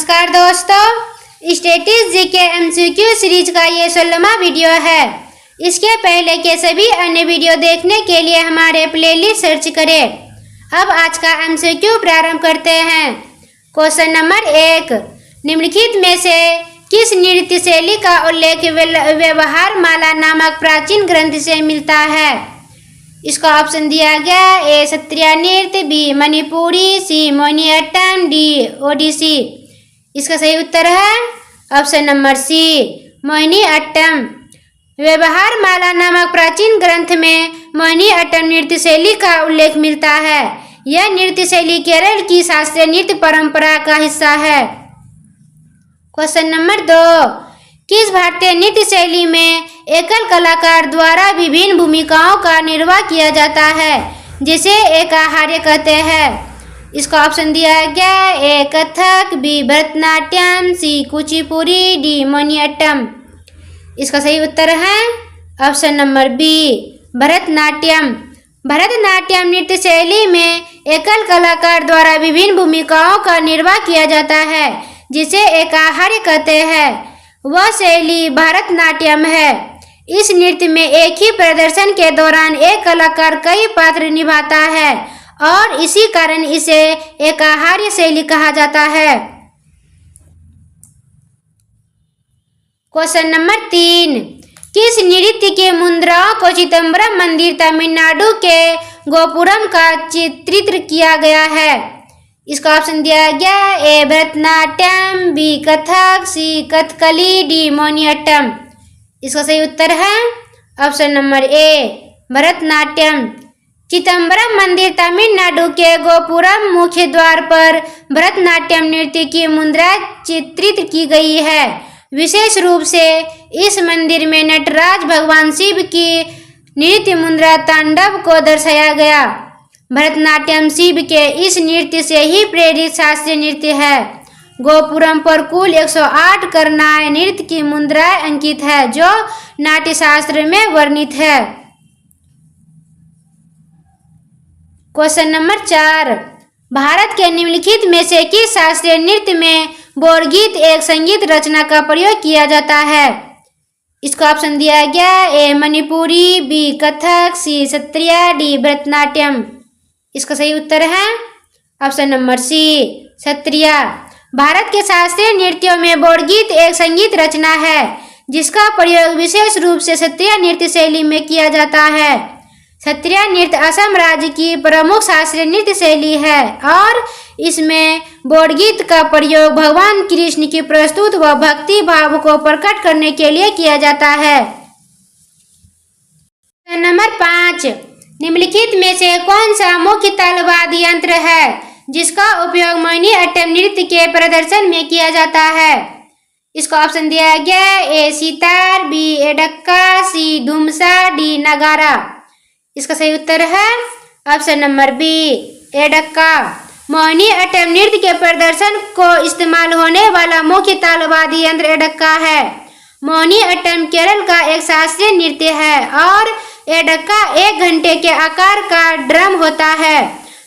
नमस्कार दोस्तों, statics GK MCQ series का ये 16वां वीडियो है। इसके पहले के सभी अन्य वीडियो देखने के लिए हमारे प्लेलिस्ट सर्च करें। अब आज का एमसीक्यू प्रारंभ करते हैं। क्वेश्चन नंबर 1, निम्नलिखित में से किस नृत्य शैली का उल्लेख व्यवहार माला नामक प्राचीन ग्रंथ से मिलता है? इसका ऑप्शन दिया गया ए सत्रिया नृत्य, बी मणिपुरी, सी मोहिनीअट्टम, डी ओडिसी। इसका सही उत्तर है ऑप्शन नंबर सी मोहिनीअट्टम। व्यवहार माला नामक प्राचीन ग्रंथ में मोहिनीअट्टम नृत्य शैली का उल्लेख मिलता है। यह नृत्य शैली केरल की शास्त्रीय नृत्य परंपरा का हिस्सा है। क्वेश्चन नंबर 2, किस भारतीय नृत्य शैली में एकल कलाकार द्वारा विभिन्न भूमिकाओं का निर्वाह किया जाता है, जिसे एकाहार्य कहते हैं? इसका ऑप्शन दिया गया A Kathak, B Bharatanatyam, C Kuchipudi, D Mohiniyattam. इसका सही उत्तर है option number B Bharatanatyam. Bharatanatyam नृत्य शैली में एकल कलाकार द्वारा विभिन्न भूमिकाओं का निर्वाह किया जाता है, जिसे एकाहार्य कहते हैं। वह शैली भरतनाट्यम है। इस नृत्य में एक ही प्रदर्शन के दौरान एक कलाकार कई पात्र निभाता है और इसी कारण इसे एकाहार्य शैली कहा जाता है। क्वेश्चन नंबर 3, किस नृत्य के मुद्राओं को चिदंबरम मंदिर तमिलनाडु के गोपुरम का चित्रित किया गया है? इसका ऑप्शन दिया गया ए भरतनाट्यम, बी कथक, सी कथकली, डी मोहिनीअट्टम। इसका सही उत्तर है ऑप्शन नंबर ए भरतनाट्यम। चिदंबरम मंदिर तमिलनाडु के गोपुरम मुख्य द्वार पर भरतनाट्यम नृत्य की मुद्रा चित्रित की गई है। विशेष रूप से इस मंदिर में नटराज भगवान शिव की नृत्य मुद्रा तांडव को दर्शाया गया। भरतनाट्यम शिव के इस नृत्य से ही प्रेरित शास्त्रीय नृत्य है। गोपुरम पर कुल 108 करनाय नृत्य की मुद्राएं अंकित है, जो नाट्यशास्त्र में वर्णित है। क्वेश्चन नंबर 4, भारत के निम्नलिखित में से किस शास्त्रीय नृत्य में बोरगीत एक संगीत रचना का प्रयोग किया जाता है? इसका ऑप्शन दिया गया A Manipuri, B Kathak, C Sattriya, D Bharatanatyam. इसका सही उत्तर है option number C Sattriya. Bharat के शास्त्रीय नृत्यों में बोरगीत एक संगीत रचना है, जिसका प्रयोग विशेष रूप से सत्रिया नृत्य शैली में किया जाता है। सत्रिया नृत्य असम राज्य की प्रमुख शास्त्रीय नृत्य शैली है और इसमें बोरगीत का प्रयोग भगवान कृष्ण की प्रस्तुत व भक्ति भाव को प्रकट करने के लिए किया जाता है। नंबर 5, निम्नलिखित में से कौन सा मुख्य तालवाद्य यंत्र है जिसका उपयोग मोहिनीअट्टम नृत्य के प्रदर्शन में किया जाता है? इसका ऑप्शन दिया गया ए सितार, बी एडक्का, सी धुमसा, डी नगारा। इसका सही उत्तर है ऑप्शन नंबर बी एडक्का। मोहिनीअट्टम नृत्य के प्रदर्शन को इस्तेमाल होने वाला मुख्य तालवाद्य यंत्र एडक्का है। मोहिनीअट्टम केरल का एक शास्त्रीय नृत्य है और एडक्का 1 घंटे के आकार का ड्रम होता है,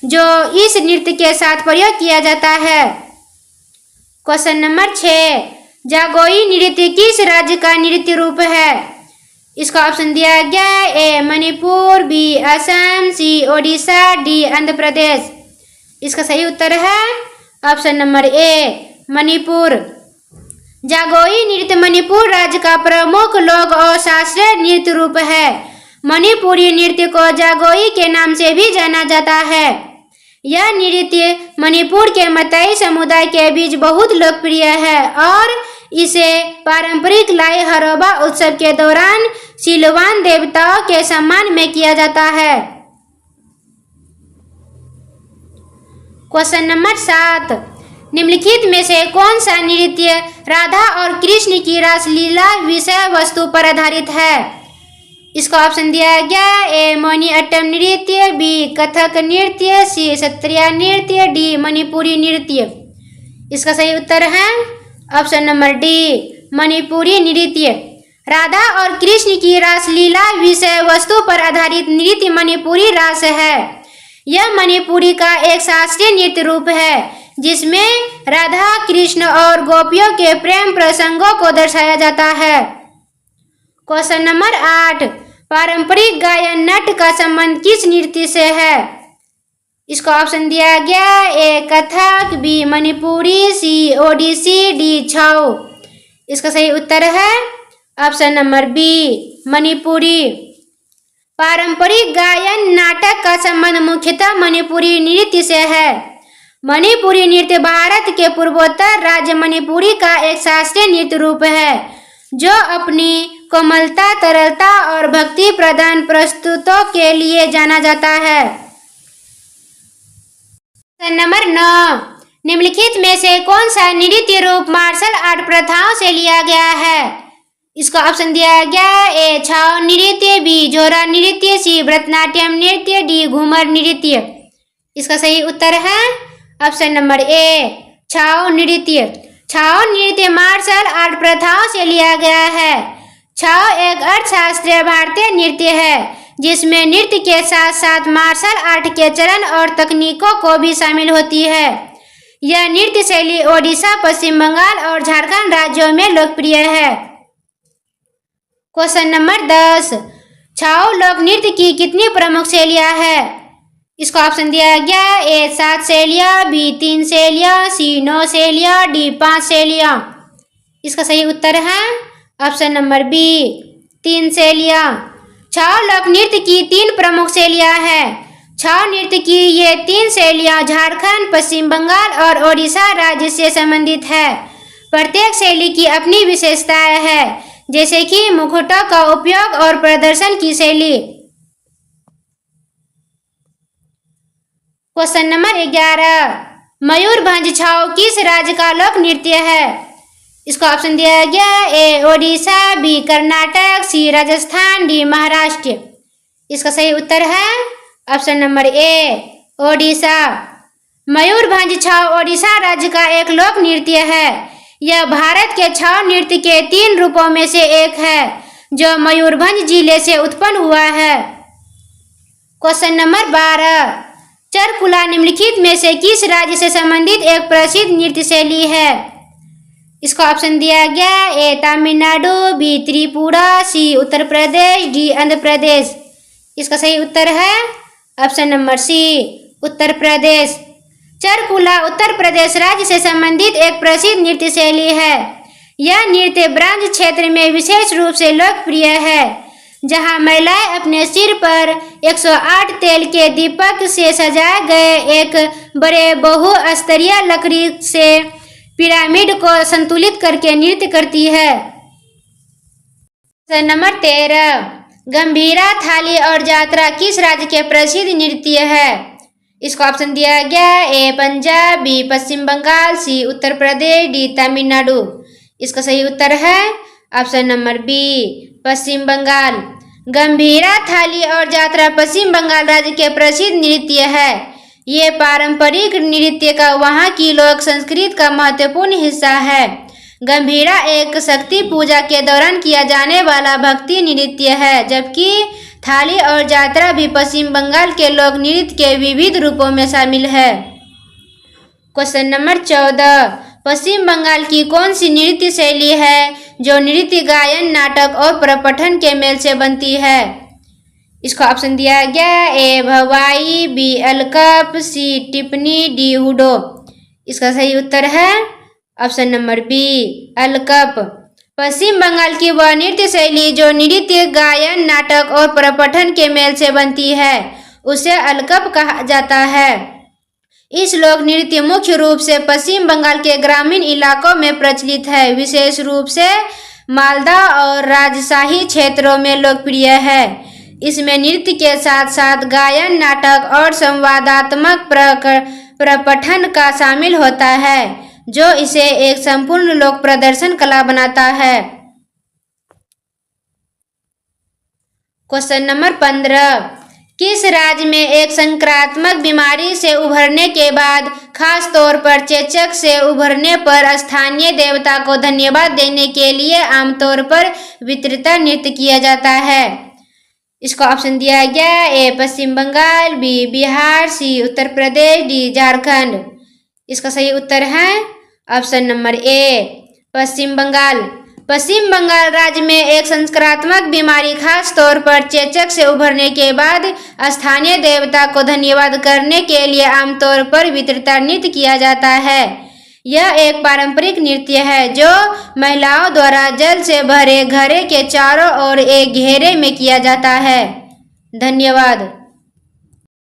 जो इस नृत्य के साथ प्रयोग किया जाता है। क्वेश्चन नंबर 6, जागोई नृत्य किस राज्य का नृत्य रूप है? इसका ऑप्शन दिया गया ए मणिपुर, बी असम, सी ओडिशा, डी आंध्र प्रदेश। इसका सही उत्तर है ऑप्शन नंबर ए मणिपुर। जागोई नृत्य मणिपुर राज्य का प्रमुख लोक और शास्त्रीय नृत्य रूप है। मणिपुरी नृत्य को जागोई के नाम से भी जाना जाता है। यह नृत्य मणिपुर के मताई समुदाय के बीच बहुत लोकप्रिय है और इसे पारंपरिक लाई हरोबा उत्सव के दौरान सिलवान देवताओं के सम्मान में किया जाता है। क्वेश्चन नंबर 7, निम्नलिखित में से कौन सा नृत्य राधा और कृष्ण की रासलीला विषय वस्तु पर आधारित है? इसका ऑप्शन दिया गया ए मोहिनीअट्टम नृत्य, बी कथक नृत्य, सी सत्रिया नृत्य, डी मणिपुरी नृत्य। इसका सही उत्तर है ऑप्शन नंबर डी मणिपुरी नृत्य। राधा और कृष्ण की रासलीला विषय वस्तु पर आधारित नृत्य मणिपुरी रास है। यह मणिपुरी का एक शास्त्रीय नृत्य रूप है। जिसमें राधा कृष्ण और गोपियों के प्रेम प्रसंगों को दर्शाया जाता है। क्वेश्चन नंबर 8, पारंपरिक गायन नाट्य का संबंध किस नृत्य से है? इसको ऑप्शन दिया गया, A Kathak, B Manipuri, C Odissi, D छऊ। इसका सही उत्तर है ऑप्शन नंबर बी मणिपुरी। पारंपरिक गायन नाटक का संबंध मुख्यतः मणिपुरी नृत्य से है। मणिपुरी नृत्य भारत के पूर्वोत्तर राज्य मणिपुरी का एक शास्त्रीय नृत्य रूप है जो अपनी कोमलता, तरलता और भक्ति प्रधान प्रस्तुतों के लिए जाना जाता है। नंबर 9, निम्नलिखित में से कौन सा नृत्य रूप मार्शल आर्ट प्रथाओं से लिया गया है? इसको ऑप्शन दिया गया, ए छऊ नृत्य, बी जोरा नृत्य, सी भरतनाट्यम नृत्य, डी घूमर नृत्य। इसका सही उत्तर है ऑप्शन नंबर ए छऊ नृत्य। छऊ नृत्य मार्शल आर्ट प्रथाओं से लिया गया है। छऊ एक अर्थशास्त्रीय भारतीय नृत्य है जिसमें नृत्य के साथ साथ मार्शल आर्ट के चरण और तकनीकों को भी शामिल होती है। यह नृत्य शैली ओडिशा, पश्चिम बंगाल और झारखंड राज्यों में लोकप्रिय है। क्वेश्चन नंबर 10, छऊ लोक नृत्य की कितनी प्रमुख शैलियां है? इसको ऑप्शन दिया गया, ए 7 शैलियां, बी 3 शैलियां, सी 9 शैलियां, डी 5 शैलियां। इसका सही उत्तर है ऑप्शन नंबर बी 3 शैलियां। छऊ लोक नृत्य की 3 प्रमुख शैलियां हैं। छऊ नृत्य की ये 3 शैलियां झारखंड, पश्चिम बंगाल और ओडिशा राज्य से संबंधित है। प्रत्येक शैली की अपनी विशेषताएं हैं, जैसे कि मुखौटों का उपयोग और प्रदर्शन की शैली। क्वेश्चन नंबर 11, मयूरभंज छऊ किस राज्य का लोक नृत्य है? इसको ऑप्शन दिया गया, A Odisha, B Karnataka, C Rajasthan, D Maharashtra. इसका सही उत्तर है option number A Odisha. Mayurbhanj Chhau Odisha राज्य का एक लोक नृत्य है। यह भारत के छऊ नृत्य के 3 रूपों में से एक है जो मयूरभंज जिले से उत्पन्न हुआ है। क्वेश्चन नंबर 12, चरकुला निम्नलिखित में से किस राज्य से संबंधित एक प्रसिद्ध नृत्य शैली है? इसको ऑप्शन दिया गया, ए तमिलनाडु, बी त्रिपुरा, सी उत्तर प्रदेश, डी आंध्र प्रदेश। इसका सही उत्तर है ऑप्शन नंबर सी उत्तर प्रदेश। चरकुला उत्तर प्रदेश राज्य से संबंधित एक प्रसिद्ध नृत्य शैली है। यह नृत्य ब्रज क्षेत्र में विशेष रूप से लोकप्रिय है, जहां महिलाएं अपने सिर पर 108 तेल के दीपक से सजाए गए एक बड़े बहुस्तरीय लकड़ी से पिरामिड को संतुलित करके नृत्य करती है। नंबर 13, गंभीरा, थाली और जात्रा किस राज्य के प्रसिद्ध नृत्य है? इसको ऑप्शन दिया गया, ए पंजाब, बी पश्चिम बंगाल, सी उत्तर प्रदेश, डी तमिलनाडु। इसका सही उत्तर है ऑप्शन नंबर बी पश्चिम बंगाल। गंभीरा, थाली और जात्रा पश्चिम बंगाल राज्य के प्रसिद्ध नृत्य है। ये पारंपरिक नृत्य का वहाँ की लोक संस्कृति का महत्वपूर्ण हिस्सा है। गंभीरा एक शक्ति पूजा के दौरान किया जाने वाला भक्ति नृत्य है, जबकि थाली और जात्रा भी पश्चिम बंगाल के लोक नृत्य के विविध रूपों में शामिल है। क्वेश्चन नंबर 14, पश्चिम बंगाल की कौन सी नृत्य शैली है जो नृत्य, गायन, नाटक और प्रपठन के मेल से बनती है? इसको ऑप्शन दिया गया, ए भवाई, बी अलकप, सी टिप्पणी, डी हुडो। इसका सही उत्तर है ऑप्शन नंबर बी अलकप। पश्चिम बंगाल की वह नृत्य शैली जो नृत्य, गायन, नाटक और प्रपठन के मेल से बनती है उसे अलकप कहा जाता है। इस लोक नृत्य मुख्य रूप से पश्चिम बंगाल के ग्रामीण इलाकों में प्रचलित है, विशेष रूप से मालदा और राजशाही क्षेत्रों में लोकप्रिय है। इसमें नृत्य के साथ साथ गायन, नाटक और संवादात्मक प्रपठन का शामिल होता है, जो इसे एक संपूर्ण लोक प्रदर्शन कला बनाता है। क्वेश्चन नंबर 15, किस राज्य में एक संक्रामक बीमारी से उभरने के बाद, खास तौर पर चेचक से उभरने पर, स्थानीय देवता को धन्यवाद देने के लिए आमतौर पर वितरित नृत्य किया जाता है? इसको ऑप्शन दिया गया, ए पश्चिम बंगाल, बी बिहार, सी उत्तर प्रदेश, डी झारखंड। इसका सही उत्तर है ऑप्शन नंबर ए, पश्चिम बंगाल। पश्चिम बंगाल राज्य में एक संक्रामक बीमारी खास तौर पर चेचक से उभरने के बाद स्थानीय देवता को धन्यवाद करने के लिए आमतौर पर वितरित नृत्य किया जाता है। यह एक पारंपरिक नृत्य है जो महिलाओं द्वारा जल से भरे घड़े के चारों ओर एक घेरे में किया जाता है। धन्यवाद।